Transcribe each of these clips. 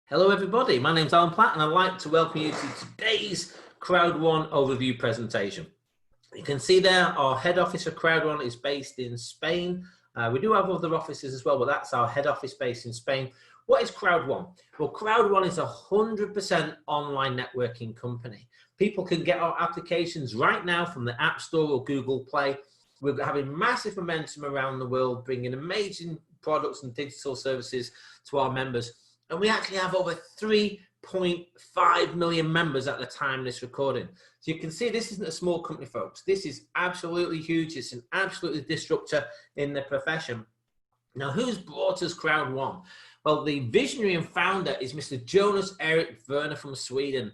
Hello everybody, my name's Alan Platt and I'd like to welcome you to today's crowd1 overview presentation. You can see there our head office for crowd1 is based in Spain. We do have other offices as well, but that's our head office based in Spain. What is crowd1? Well, crowd1 is a 100% online networking company. People can get our applications right now from the App Store or Google Play. We're having massive momentum around the world, bringing amazing products and digital services to our members. And we actually have over 3.5 million members at the time of this recording. So you can see this isn't a small company, folks. This is absolutely huge. It's an absolutely disruptor in the profession. Now, who's brought us crowd1? Well, the visionary and founder is Mr. Jonas Erik Werner from Sweden.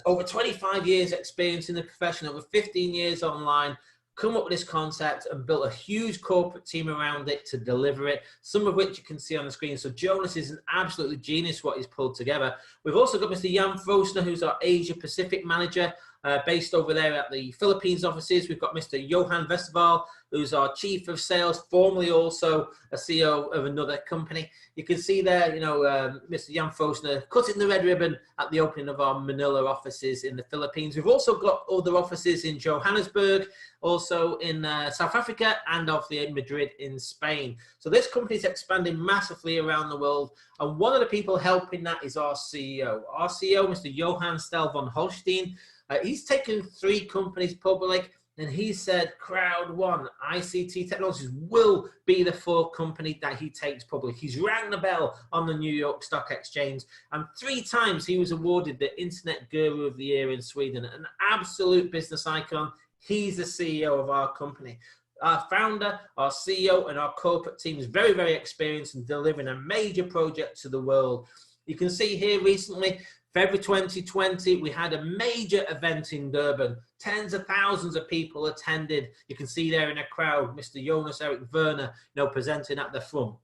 Over 25 years experience in the profession, over 15 years online, come up with this concept and built a huge corporate team around it to deliver it, some of which you can see on the screen. So Jonas is an absolutely genius what he's pulled together. We've also got Mr. Jan Frosner, who's our Asia Pacific manager, based over there at the Philippines offices. We've got Mr. Johan Westerval, who's our Chief of Sales, formerly also a CEO of another company. You can see there, Mr. Jan Frosner cutting the red ribbon at the opening of our Manila offices in the Philippines. We've also got other offices in Johannesburg, also in South Africa, and obviously in Madrid in Spain. So this company is expanding massively around the world. And one of the people helping that is our CEO. Our CEO, Mr. Johan Stel van Holstein, he's taken 3 companies public, and he said crowd1 ICT Technologies will be the 4th company that he takes public. He's rang the bell on the New York Stock Exchange, and 3 times he was awarded the Internet Guru of the Year in Sweden, an absolute business icon. He's the CEO of our company. Our founder, our CEO, and our corporate team is very, very experienced in delivering a major project to the world. You can see here recently, February 2020, we had a major event in Durban. Tens of thousands of people attended. You can see there in a crowd, Mr. Jonas Erik Werner, presenting at the front.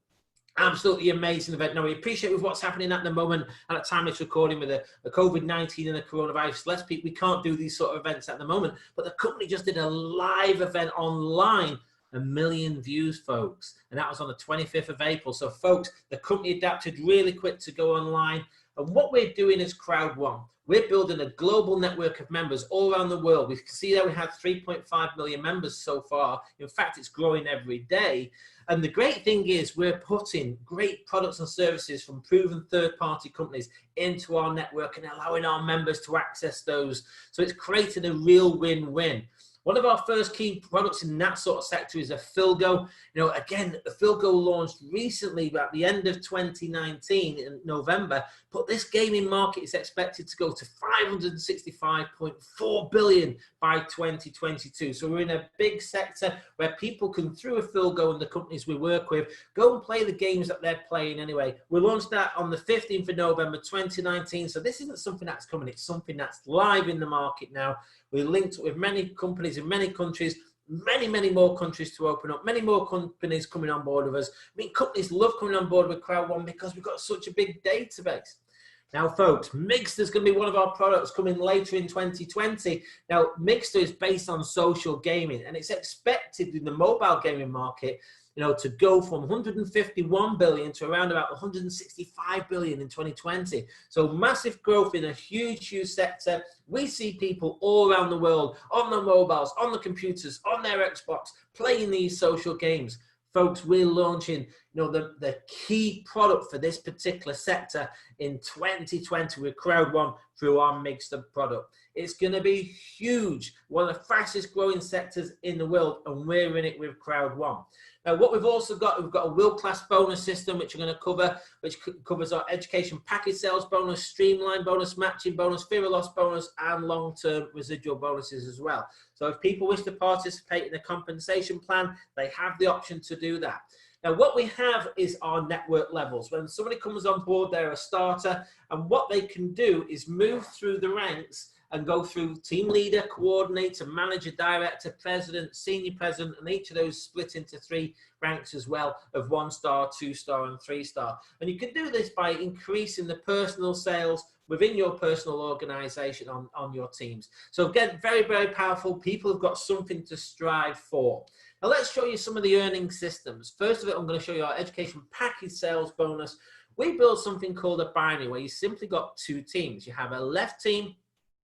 Absolutely amazing event. Now, we appreciate with what's happening at the moment, at the time it's recording with the COVID-19 and the coronavirus. Less people, we can't do these sort of events at the moment, but the company just did a live event online. 1 million views, folks, and that was on the 25th of April. So, folks, the company adapted really quick to go online. And what we're doing is crowd1. We're building a global network of members all around the world. We can see that we have 3.5 million members so far. In fact, it's growing every day. And the great thing is we're putting great products and services from proven third-party companies into our network and allowing our members to access those. So it's creating a real win-win. One of our first key products in that sort of sector is Affligo. Again, Affligo launched recently at the end of 2019 in November, but this gaming market is expected to go to 565.4 billion by 2022. So we're in a big sector where people can, through Affligo and the companies we work with, go and play the games that they're playing anyway. We launched that on the 15th of November 2019. So this isn't something that's coming, it's something that's live in the market now. We linked with many companies in many countries, many more countries to open up, many more companies coming on board with us. I mean, companies love coming on board with crowd1 because we've got such a big database. Now, folks, Miggester is going to be one of our products coming later in 2020. Now, Miggester is based on social gaming, and it's expected in the mobile gaming market to go from 151 billion to around about 165 billion in 2020. So massive growth in a huge sector. We see people all around the world on their mobiles, on the computers, on their Xbox, playing these social games. Folks, we're launching the key product for this particular sector in 2020 with crowd1 through our Miggester product. It's going to be huge, one of the fastest growing sectors in the world, and we're in it with crowd1. Now, what we've also got, we've got a world-class bonus system, which we're going to cover, which covers our education package sales bonus, Streamline bonus, matching bonus, fear of loss bonus, and long-term residual bonuses as well. So if people wish to participate in the compensation plan, they have the option to do that. Now, what we have is our network levels. When somebody comes on board, they're a starter, and what they can do is move through the ranks and go through team leader, coordinator, manager, director, president, senior president, and each of those split into 3 ranks as well of 1-star, 2-star, and 3-star. And you can do this by increasing the personal sales within your personal organization on your teams. So again, very, very powerful. People have got something to strive for. Now let's show you some of the earning systems. First of all, I'm going to show you our education package sales bonus, We build something called a binary where you simply got two teams. You have a left team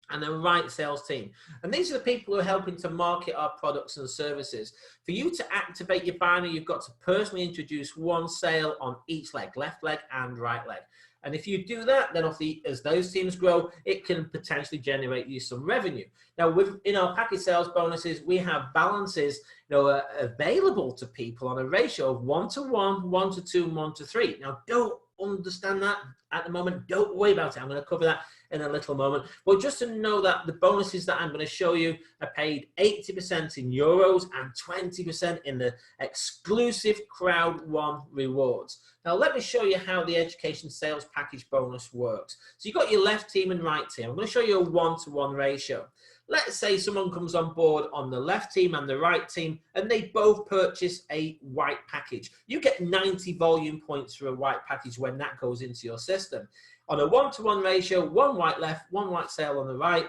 and a right sales team. And these are the people who are helping to market our products and services. For you to activate your binary, you've got to personally introduce one sale on each leg, left leg and right leg. And if you do that, then as those teams grow, it can potentially generate you some revenue. Now, in our package sales bonuses, we have balances available to people on a ratio of 1-to-1, 1-to-2, and 1-to-3. Now, don't understand that at the moment. Don't worry about it. I'm going to cover that in a little moment. But just to know that the bonuses that I'm going to show you are paid 80% in euros and 20% in the exclusive crowd1 rewards. Now, let me show you how the education sales package bonus works. So you've got your left team and right team. I'm going to show you a 1-to-1 ratio. Let's say someone comes on board on the left team and the right team, and they both purchase a white package. You get 90 volume points for a white package when that goes into your system. On a 1-to-1 ratio, one white left, one white sale on the right,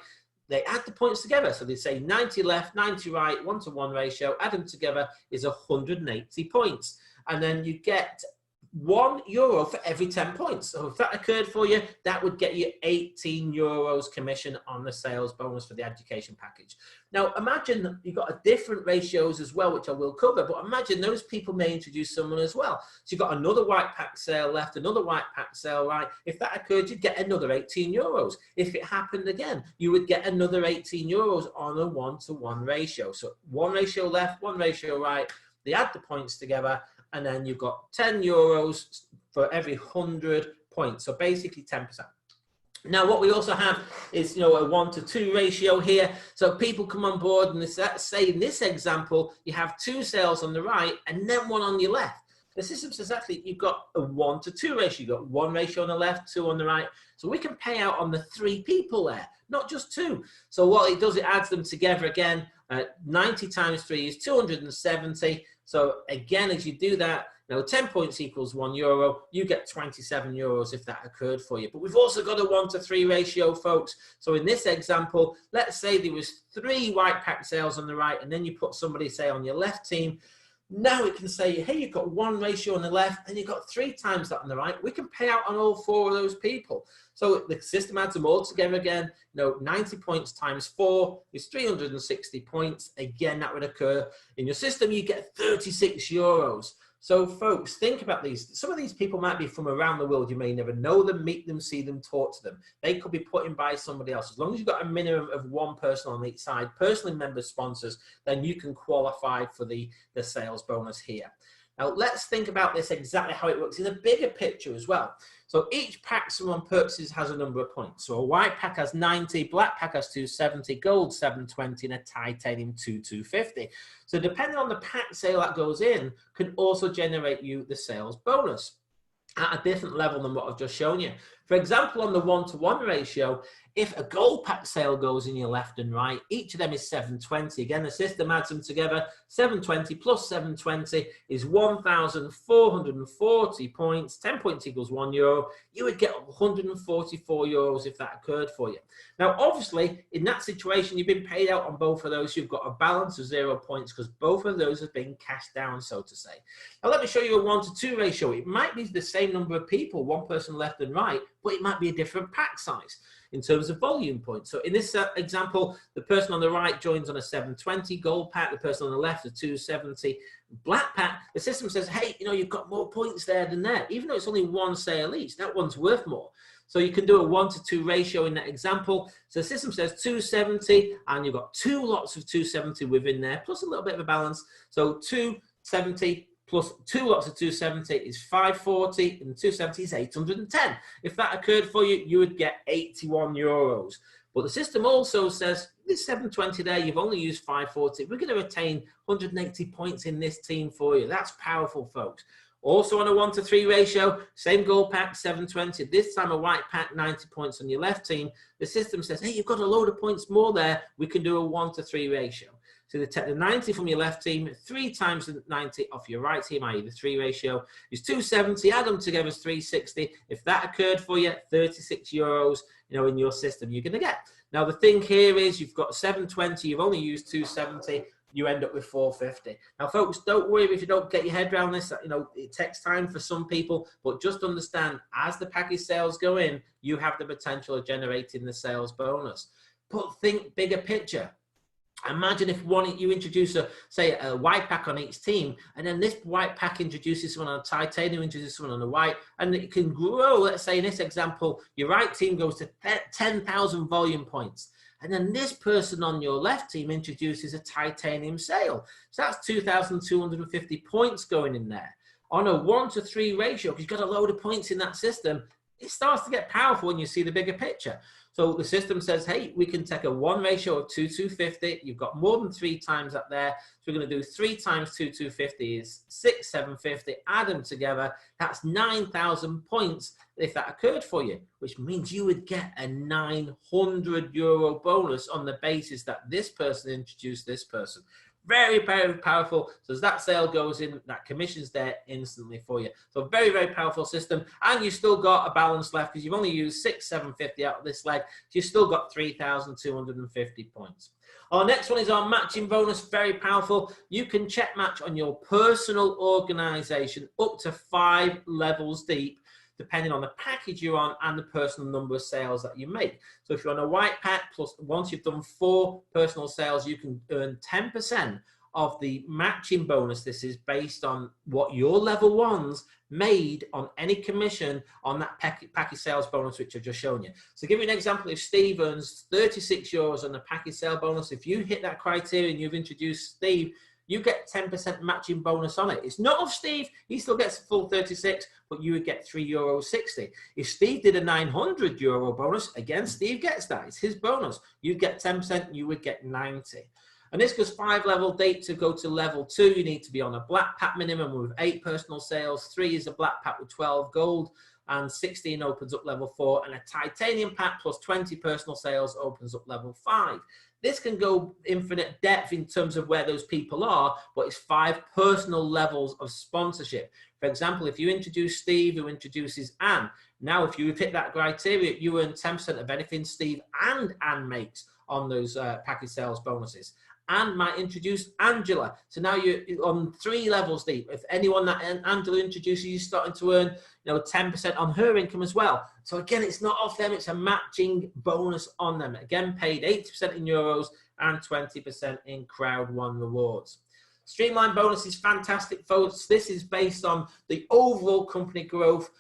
they add the points together. So they say 90 left, 90 right, 1-to-1 ratio, add them together is 180 points. And then you get €1 for every 10 points. So if that occurred for you, that would get you €18 commission on the sales bonus for the education package. Now, imagine that you've got different ratios as well, which I will cover, but imagine those people may introduce someone as well. So you've got another white pack sale left, another white pack sale right. If that occurred, you'd get another €18. If it happened again, you would get another €18 on a 1-to-1 ratio. So one ratio left, one ratio right. They add the points together, and then you've got €10 for every 100 points. So basically 10%. Now, what we also have is, a 1-to-2 ratio here. So people come on board, and let's say in this example, you have two sales on the right and then one on your left. The system says actually you've got a 1-to-2 ratio. You've got one ratio on the left, two on the right. So we can pay out on the 3 people there, not just 2. So what it does, it adds them together again. 90 times 3 is 270. So again, as you do that, 10 points equals €1. You get €27 if that occurred for you. But we've also got a 1-to-3 ratio, folks. So in this example, let's say there was 3 white pack sales on the right, and then you put somebody, say, on your left team. Now it can say, hey, you've got 1 ratio on the left and you've got 3 times that on the right. We can pay out on all 4 of those people. So the system adds them all together again. 90 points times 4 is 360 points. Again, that would occur in your system. You get €36. So folks, think about these. Some of these people might be from around the world. You may never know them, meet them, see them, talk to them. They could be put in by somebody else. As long as you've got a minimum of 1 person on each side, personally member sponsors, then you can qualify for the sales bonus here. Now, let's think about this exactly how it works in a bigger picture as well. So each pack someone purchases has a number of points. So a white pack has 90, black pack has 270, gold 720, and a titanium 250. So depending on the pack sale that goes in, can also generate you the sales bonus at a different level than what I've just shown you. For example, on the 1-to-1 ratio, if a gold pack sale goes in your left and right, each of them is 720. Again, the system adds them together. 720 plus 720 is 1,440 points. 10 points equals €1. You would get €144 if that occurred for you. Now, obviously, in that situation, you've been paid out on both of those. You've got a balance of 0 points because both of those have been cashed down, so to say. Now, let me show you a 1-to-2 ratio. It might be the same number of people, 1 person left and right, but it might be a different pack size in terms of volume points. So in this example, the person on the right joins on a 720 gold pack, the person on the left a 270 black pack. The system says, hey, you've got more points there than there. Even though it's only 1 sale each, that one's worth more. So you can do a 1-to-2 ratio in that example. So the system says 270, and you've got 2 lots of 270 within there, plus a little bit of a balance. So 270 plus 2 lots of 270 is 540, and 270 is 810. If that occurred for you, you would get €81. But the system also says, this 720 there, you've only used 540. We're going to retain 180 points in this team for you. That's powerful, folks. Also on a 1-to-3 ratio, same gold pack, 720. This time a white pack, 90 points on your left team. The system says, hey, you've got a load of points more there. We can do a 1-to-3 ratio. So they take the 90 from your left team, 3 times the 90 off your right team, i.e. the 3 ratio, is 270, add them together is 360. If that occurred for you, €36, in your system you're going to get. Now the thing here is you've got 720, you've only used 270, you end up with 450. Now, folks, don't worry if you don't get your head around this. You know, it takes time for some people, but just understand as the package sales go in, you have the potential of generating the sales bonus. But think bigger picture. Imagine if you introduce say a white pack on each team, and then this white pack introduces someone on a titanium, introduces someone on a white, and it can grow. Let's say in this example, your right team goes to 10,000 volume points. And then this person on your left team introduces a titanium sale. So that's 2,250 points going in there. On a 1-to-3 ratio, because you've got a load of points in that system, it starts to get powerful when you see the bigger picture. So the system says, hey, we can take a 1 ratio of 2,250. You've got more than 3 times that there. So we're going to do 3 times 2,250 is 6,750. Add them together. That's 9,000 points if that occurred for you, which means you would get a €900 bonus on the basis that this person introduced this person. Very, very powerful. So as that sale goes in, that commission's there instantly for you. So very, very powerful system. And you've still got a balance left because you've only used 6,750 out of this leg. So you've still got 3,250 points. Our next one is our matching bonus. Very powerful. You can check match on your personal organization up to 5 levels deep, depending on the package you're on and the personal number of sales that you make. So if you're on a white pack, plus once you've done 4 personal sales, you can earn 10% of the matching bonus. This is based on what your level ones made on any commission on that package sales bonus, which I've just shown you. So give you an example, if Steve earns €36 on the package sale bonus, if you hit that criteria and you've introduced Steve, you get 10% matching bonus on it. It's not of Steve, he still gets a full 36, but you would get €3.60. If Steve did a €900 bonus, again, Steve gets that. It's his bonus. You'd get 10%, you would get 90. And this goes 5 level deep. To go to level 2, you need to be on a black pack minimum with 8 personal sales. 3 is a black pack with 12 gold, and 16 opens up level 4, and a titanium pack plus 20 personal sales opens up level 5. This can go infinite depth in terms of where those people are, but it's 5 personal levels of sponsorship. For example, if you introduce Steve, who introduces Anne, now if you hit that criteria, you earn 10% of anything Steve and Anne makes on those package sales bonuses. Anne might introduce Angela. So now you're on 3 levels deep. If anyone that Angela introduces, you're starting to earn 10% on her income as well. So again, it's not off them, it's a matching bonus on them. Again, paid 80% in euros and 20% in crowd1 rewards. Streamline bonus is fantastic, folks. This is based on the overall company growth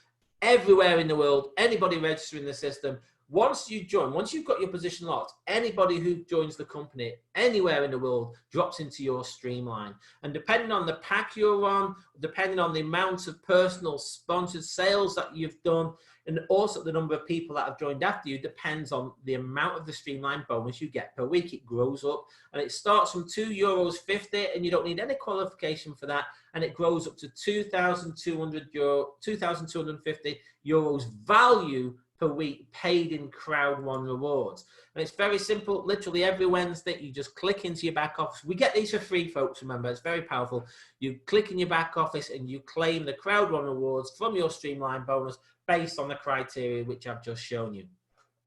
everywhere in the world. Anybody registering the system. Once you join, once you've got your position locked, anybody who joins the company anywhere in the world drops into your Streamline. And depending on the pack you're on, depending on the amount of personal sponsored sales that you've done, and also the number of people that have joined after you, depends on the amount of the Streamline bonus you get per week. It grows up, and it starts from €2.50, and you don't need any qualification for that, and it grows up to €2,250 value per week paid in crowd1 rewards. And it's very simple. Literally every Wednesday, you just click into your back office. We get these for free, folks. Remember, it's very powerful. You click in your back office and you claim the crowd1 rewards from your Streamline bonus based on the criteria which I've just shown you.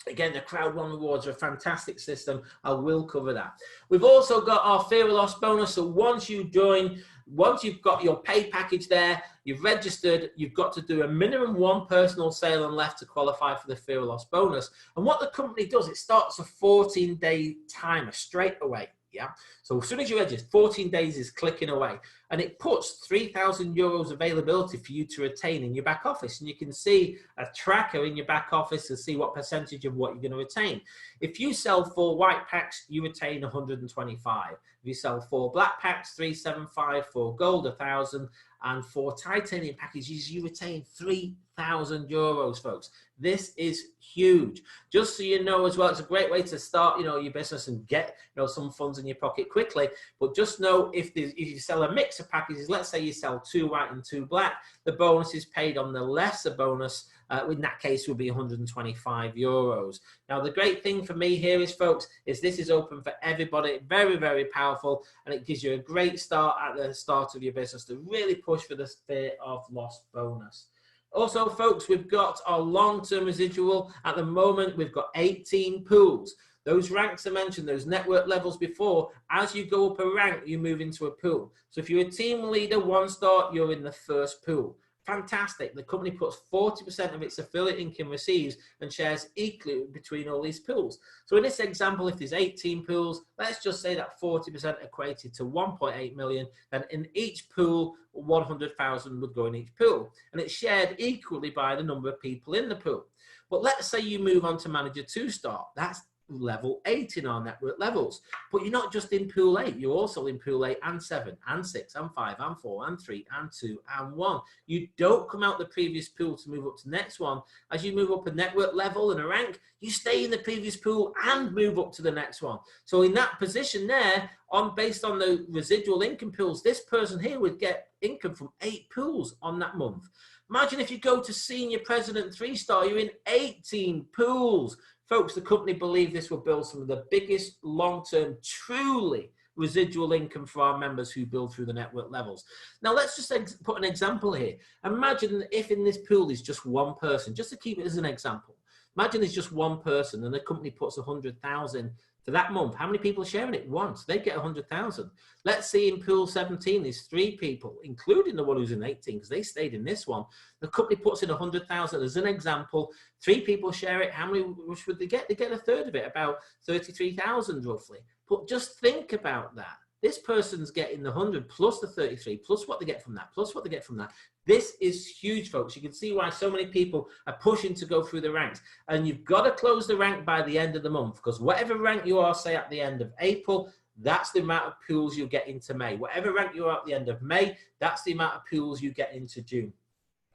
Again, the crowd1 rewards are a fantastic system. I will cover that. We've also got our fear of loss bonus. So once you join, once you've got your pay package there, you've registered, you've got to do a minimum 1 personal sale and left to qualify for the fear of loss bonus. And what the company does, it starts a 14-day timer straight away. Yeah. So as soon as you register, 14 days is clicking away, and it puts €3,000 availability for you to retain in your back office. And you can see a tracker in your back office to see what percentage of what you're going to retain. If you sell 4 white packs, you retain 125. If you sell 4 black packs, 375, 4 gold, 1,000, and 4 titanium packages, you retain €3,000, folks. This is huge. Just so you know as well, it's a great way to start, your business and get, some funds in your pocket quickly. But just know if you sell a mix of packages, let's say you sell 2 white and 2 black, the bonus is paid on the lesser bonus. In that case, will be €125. Now, the great thing for me here is, folks, is this is open for everybody. Very, very powerful, and it gives you a great start at the start of your business to really push for the fear of loss bonus. Also, folks, we've got our long-term residual. At the moment, we've got 18 pools. Those ranks I mentioned, those network levels before, as you go up a rank, you move into a pool. So if you're a team leader, 1-star, you're in the first pool. Fantastic. The company puts 40% of its affiliate income receives and shares equally between all these pools. So in this example, if there's 18 pools, let's just say that 40% equated to 1.8 million, and in each pool, 100,000 would go in each pool. And it's shared equally by the number of people in the pool. But let's say you move on to manager 2-star. That's level 8 in our network levels. But you're not just in pool 8, you're also in pool 8 and 7 and 6 and 5 and 4 and 3 and 2 and 1. You don't come out the previous pool to move up to the next one. As you move up a network level and a rank, you stay in the previous pool and move up to the next one. So in that position there, based on the residual income pools, this person here would get income from 8 pools on that month. Imagine if you go to senior president 3-star, you're in 18 pools. Folks, the company believe this will build some of the biggest long-term, truly residual income for our members who build through the network levels. Now, let's just put an example here. Imagine if in this pool is just one person, just to keep it as an example. Imagine there's just one person and the company puts 100,000 for that month. How many people are sharing it? Once. They get 100,000. Let's see in pool 17, there's 3 people, including the one who's in 18, because they stayed in this one. The company puts in 100,000 as an example. 3 people share it. How many would they get? They get a third of it, about 33,000 roughly. But just think about that. This person's getting the 100 plus the 33, plus what they get from that, plus what they get from that. This is huge, folks. You can see why so many people are pushing to go through the ranks. And you've got to close the rank by the end of the month, because whatever rank you are, say at the end of April, that's the amount of pools you get into May. Whatever rank you are at the end of May, that's the amount of pools you get into June.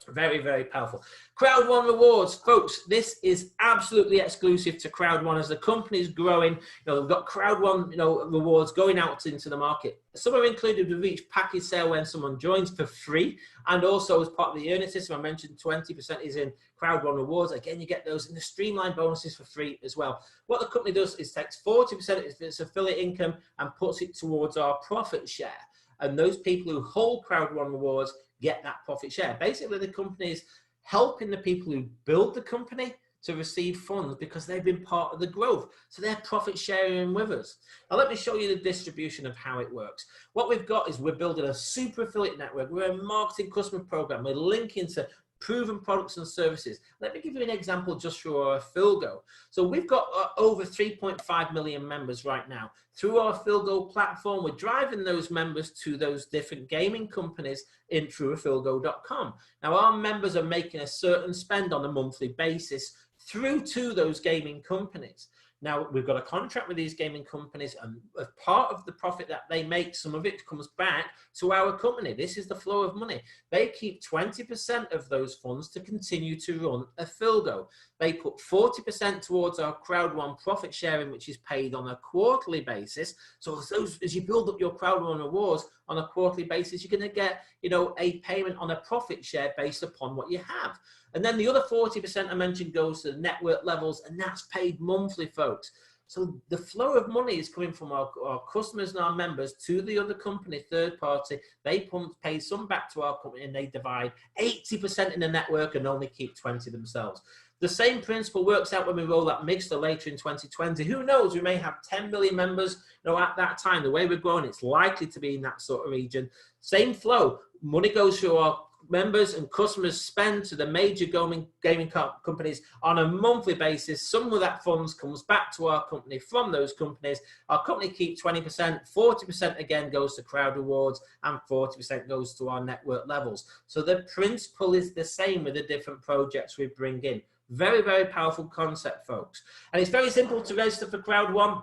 Very, very powerful. Crowd1 rewards, folks. This is absolutely exclusive to Crowd1 as the company is growing. We've got Crowd1, rewards going out into the market. Some are included with each package sale when someone joins for free, and also as part of the earning system. I mentioned 20% is in Crowd1 rewards. Again, you get those in the Streamline bonuses for free as well. What the company does is takes 40% of its affiliate income and puts it towards our profit share. And those people who hold Crowd1 rewards get that profit share. Basically, the company is helping the people who build the company to receive funds because they've been part of the growth. So they're profit sharing with us. Now, let me show you the distribution of how it works. What we've got is we're building a super affiliate network. We're a marketing customer program. We're linking to proven products and services. Let me give you an example just through our Affligo. So we've got over 3.5 million members right now. Through our Affligo platform, we're driving those members to those different gaming companies in through affligo.com. Now, our members are making a certain spend on a monthly basis through to those gaming companies. Now, we've got a contract with these gaming companies, and as part of the profit that they make, some of it comes back to our company. This is the flow of money. They keep 20% of those funds to continue to run Affligo. They put 40% towards our Crowd1 profit sharing, which is paid on a quarterly basis. So as you build up your Crowd1 rewards on a quarterly basis, you're going to get, a payment on a profit share based upon what you have. And then the other 40% I mentioned goes to the network levels, and that's paid monthly, folks. So the flow of money is coming from our customers and our members to the other company, third party. They pay some back to our company, and they divide 80% in the network and only keep 20 themselves. The same principle works out when we roll out Miggester later in 2020. Who knows? We may have 10 million members. At that time, the way we're growing, it's likely to be in that sort of region. Same flow. Money goes through our members and customers spend to the major gaming companies on a monthly basis. Some of that funds comes back to our company from those companies. Our company keeps 20%, 40% again goes to crowd rewards, and 40% goes to our network levels. So the principle is the same with the different projects we bring in. Very, very powerful concept, folks. And it's very simple to register for Crowd1.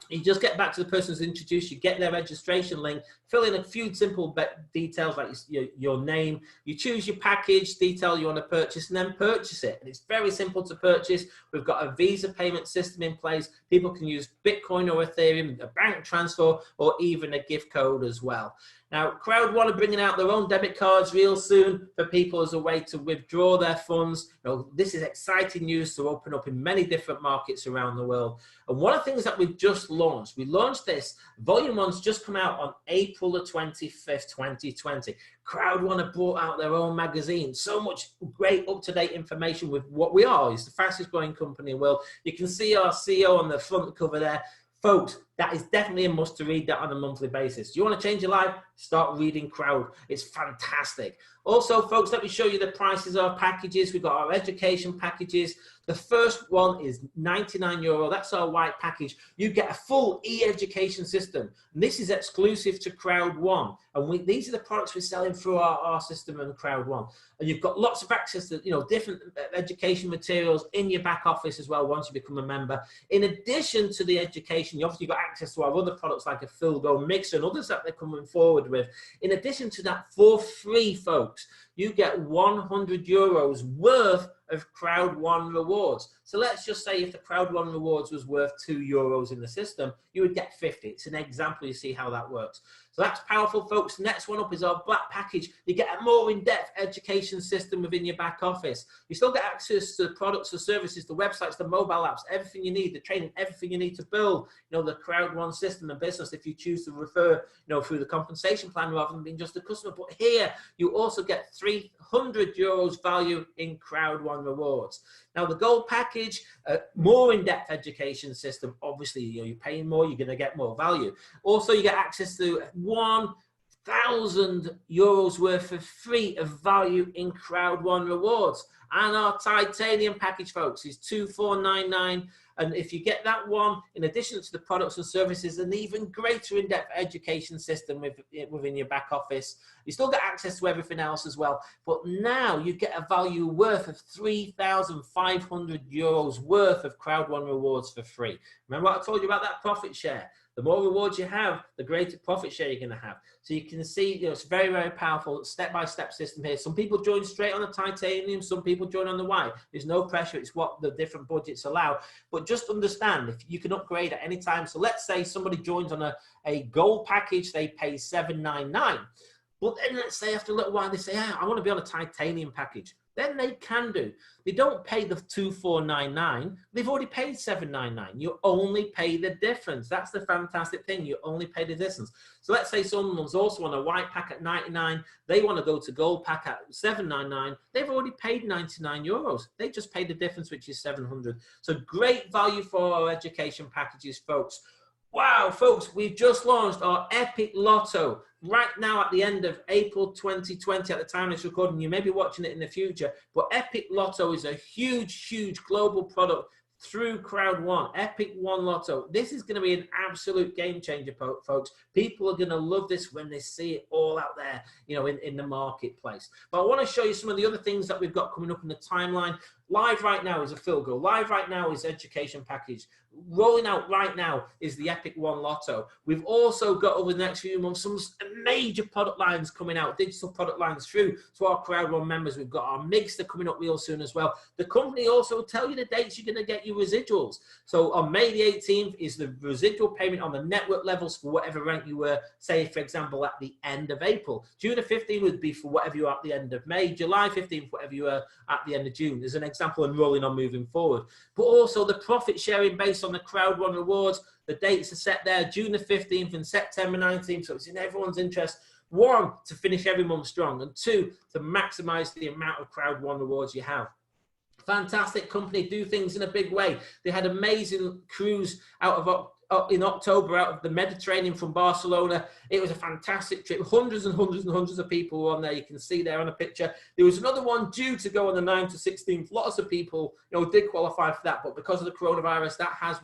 You just get back to the person who's introduced, you get their registration link, fill in a few simple details like your name, you choose your package detail you want to purchase, and then purchase it. And it's very simple to purchase. We've got a Visa payment system in place. People can use Bitcoin or Ethereum, a bank transfer, or even a gift code as well. Now, crowd1 are bringing out their own debit cards real soon for people as a way to withdraw their funds. You know, this is exciting news to open up in many different markets around the world. And one of the things that we've just launched, we launched this, Volume 1's just come out on April the 25th, 2020. crowd1 have brought out their own magazine. So much great up-to-date information with what we are. It's the fastest growing company in the world. You can see our CEO on the front cover there. Folks, that is definitely a must to read that on a monthly basis. Do you want to change your life? Start reading Crowd. It's fantastic. Also, folks, let me show you the prices of our packages. We've got our education packages. The first one is €99. That's our white package. You get a full e-education system. And this is exclusive to crowd1. And these are the products we're selling through our system and crowd1. And you've got lots of access to, you know, different education materials in your back office as well once you become a member. In addition to the education, you obviously got access to our other products like Affligo and Miggester and others that they're coming forward with. In addition to that, for free, folks, you get €100 worth of crowd1 rewards. So let's just say if the crowd1 rewards was worth €2 in the system, you would get 50. It's an example, you see how that works. So that's powerful, folks. Next one up is our black package. You get a more in-depth education system within your back office. You still get access to products, the services, the websites, the mobile apps, everything you need, the training, everything you need to build, you know, the crowd1 system and business if you choose to refer, you know, through the compensation plan rather than being just a customer. But here, you also get €300 value in crowd1 rewards. Now, the gold package, more in-depth education system. Obviously, you know, you're paying more, you're going to get more value. Also, you get access to €1,000 worth of free of value in crowd1 rewards. And our titanium package, folks, is $2,499. And if you get that one, in addition to the products and services, an even greater in-depth education system within your back office. You still get access to everything else as well. But now you get a value worth of €3,500 worth of crowd1 rewards for free. Remember what I told you about that profit share? The more rewards you have, the greater profit share you're going to have. So you can see, you know, it's very, very powerful step-by-step system here. Some people join straight on the titanium, some people join on the white. There's no pressure. It's what the different budgets allow. But just understand, if you can upgrade at any time. So let's say somebody joins on a gold package, they pay $799. But then let's say after a little while, they say, I want to be on a titanium package. Then they can do. They don't pay the $2,499. They've already paid $799. You only pay the difference. That's the fantastic thing. You only pay the difference. So let's say someone's also on a white pack at $99. They want to go to gold pack at $799. They've already paid €99. They just paid the difference, which is $700. So great value for our education packages, folks. Wow, folks, we've just launched our Epic Lotto right now at the end of April 2020 at the time of this recording. You may be watching it in the future, but Epic Lotto is a huge, huge global product through crowd1, Epic One Lotto. This is going to be an absolute game changer, folks. People are going to love this when they see it all out there, you know, in the marketplace. But I want to show you some of the other things that we've got coming up in the timeline. Live right now is Affligo. Live right now is education package. Rolling out right now is the Epic One Lotto. We've also got over the next few months some major product lines coming out, digital product lines through to our crowd1 members. We've got our Miggester coming up real soon as well. The company also tell you the dates you're going to get your residuals. So on May the 18th is the residual payment on the network levels for whatever rank you were, say, for example, at the end of April. June the 15th would be for whatever you were at the end of May. July 15th, whatever you were at the end of June. There's an example and rolling on moving forward. But also the profit sharing based on the crowd1 rewards. The dates are set there, June the 15th and September 19th. So it's in everyone's interest. One, to finish every month strong, and two, to maximize the amount of crowd1 rewards you have. Fantastic company, do things in a big way. They had amazing cruise in October out of the Mediterranean from Barcelona. It was a fantastic trip. Hundreds and hundreds and hundreds of people were on there. You can see there on a picture. There was another one due to go on the 9th to 16th. Lots of people, you know, did qualify for that, but because of the coronavirus, that has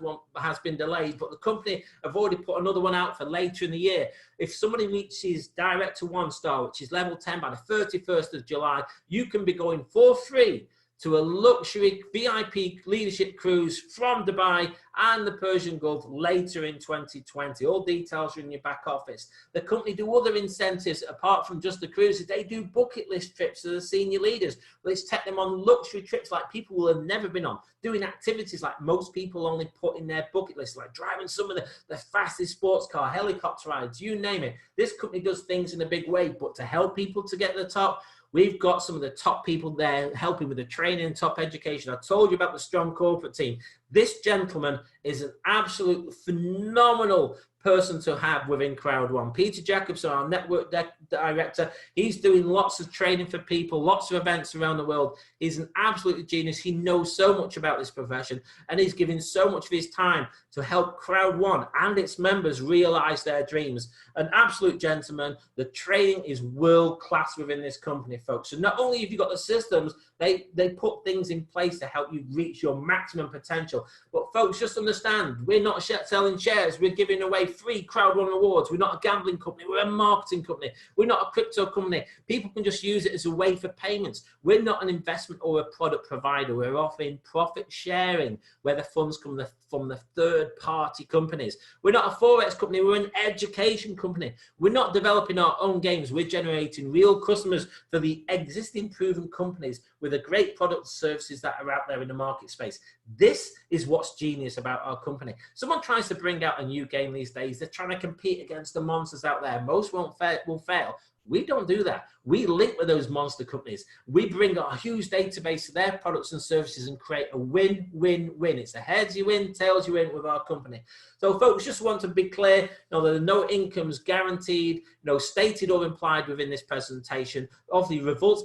been delayed. But the company have already put another one out for later in the year. If somebody reaches direct to 1 star, which is level 10 by the 31st of July, you can be going for free to a luxury VIP leadership cruise from Dubai and the Persian Gulf later in 2020. All details are in your back office. The company do other incentives apart from just the cruises. They do bucket list trips to the senior leaders. Let's take them on luxury trips like people will have never been on, doing activities like most people only put in their bucket list, like driving some of the fastest sports car, helicopter rides, you name it. This company does things in a big way, but to help people to get to the top, we've got some of the top people there helping with the training and top education. I told you about the strong corporate team. This gentleman is an absolute phenomenal person to have within Crowd1. Peter Jacobson, our network director, he's doing lots of training for people, lots of events around the world. He's an absolute genius. He knows so much about this profession, and he's giving so much of his time to help Crowd1 and its members realize their dreams. An absolute gentleman. The training is world class within this company, folks. So not only have you got the systems, they put things in place to help you reach your maximum potential. But folks, just understand, we're not selling shares. We're giving away free Crowd1 rewards. We're not a gambling company. We're a marketing company. We're not a crypto company. People can just use it as a way for payments. We're not an investment or a product provider. We're offering profit sharing, where the funds come from the third-party companies. We're not a Forex company. We're an education company. We're not developing our own games. We're generating real customers for the existing proven companies with the great products and services that are out there in the market space. This is what's genius about our company. Someone tries to bring out a new game these days. They're trying to compete against the monsters out there. Most will fail. We don't do that. We link with those monster companies. We bring a huge database to their products and services and create a win-win-win. It's a heads you win, tails you win with our company. So folks, just want to be clear, there are no incomes guaranteed, stated or implied within this presentation. Obviously, results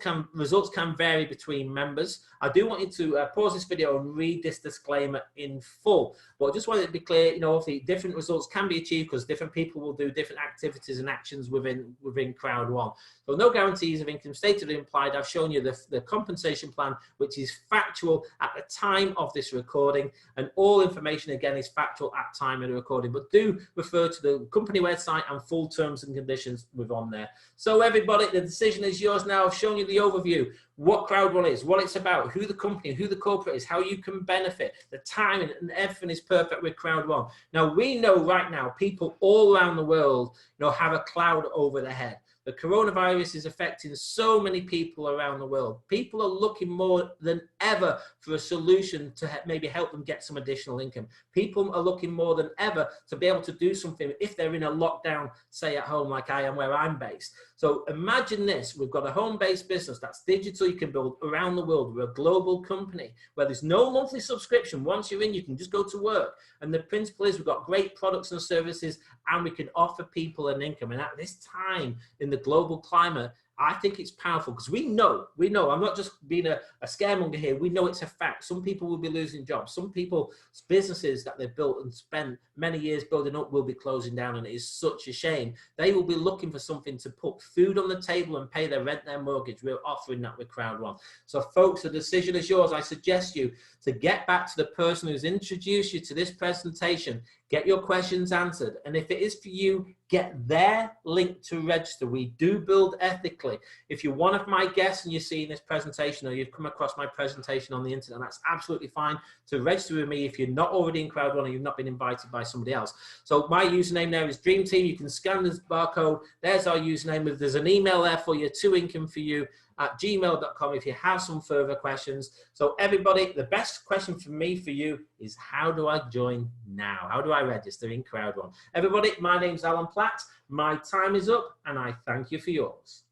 can vary between members. I do want you to pause this video and read this disclaimer in full. But I just wanted to be clear, obviously different results can be achieved because different people will do different activities and actions within Crowd1. So no guarantees of income stated or implied. I've shown you the compensation plan, which is factual at the time of this recording, and all information again is factual at time of the recording. But do refer to the company website and full terms and conditions on there. So everybody, the decision is yours now. I've shown you the overview, what Crowd1 is, what it's about, who the company, who the corporate is, how you can benefit, the timing, and everything is perfect with Crowd1. Now, we know right now people all around the world have a cloud over their head. The coronavirus is affecting so many people around the world. People are looking more than ever for a solution to maybe help them get some additional income. People are looking more than ever to be able to do something if they're in a lockdown, say at home like I am where I'm based. So imagine this, we've got a home-based business that's digital, you can build around the world. We're a global company where there's no monthly subscription. Once you're in, you can just go to work. And the principle is we've got great products and services and we can offer people an income. And at this time in the global climate, I think it's powerful because we know, I'm not just being a scaremonger here. We know it's a fact. Some people will be losing jobs. Some people's businesses that they've built and spent many years building up will be closing down, and it is such a shame. They will be looking for something to put food on the table and pay their rent, their mortgage. We're offering that with Crowd1. So folks, the decision is yours. I suggest you to get back to the person who's introduced you to this presentation, get your questions answered. And if it is for you, get their link to register. We do build ethically. If you're one of my guests and you're seeing this presentation or you've come across my presentation on the internet, that's absolutely fine to register with me if you're not already in Crowd1 or you've not been invited by somebody else. So my username there is Dream Team. You can scan this barcode. There's our username. There's an email there for you, 2income4you at gmail.com if you have some further questions. So everybody, the best question for me for you is, how do I join now? How do I register in Crowd1? Everybody, my name's Alan Platt. My time is up and I thank you for yours.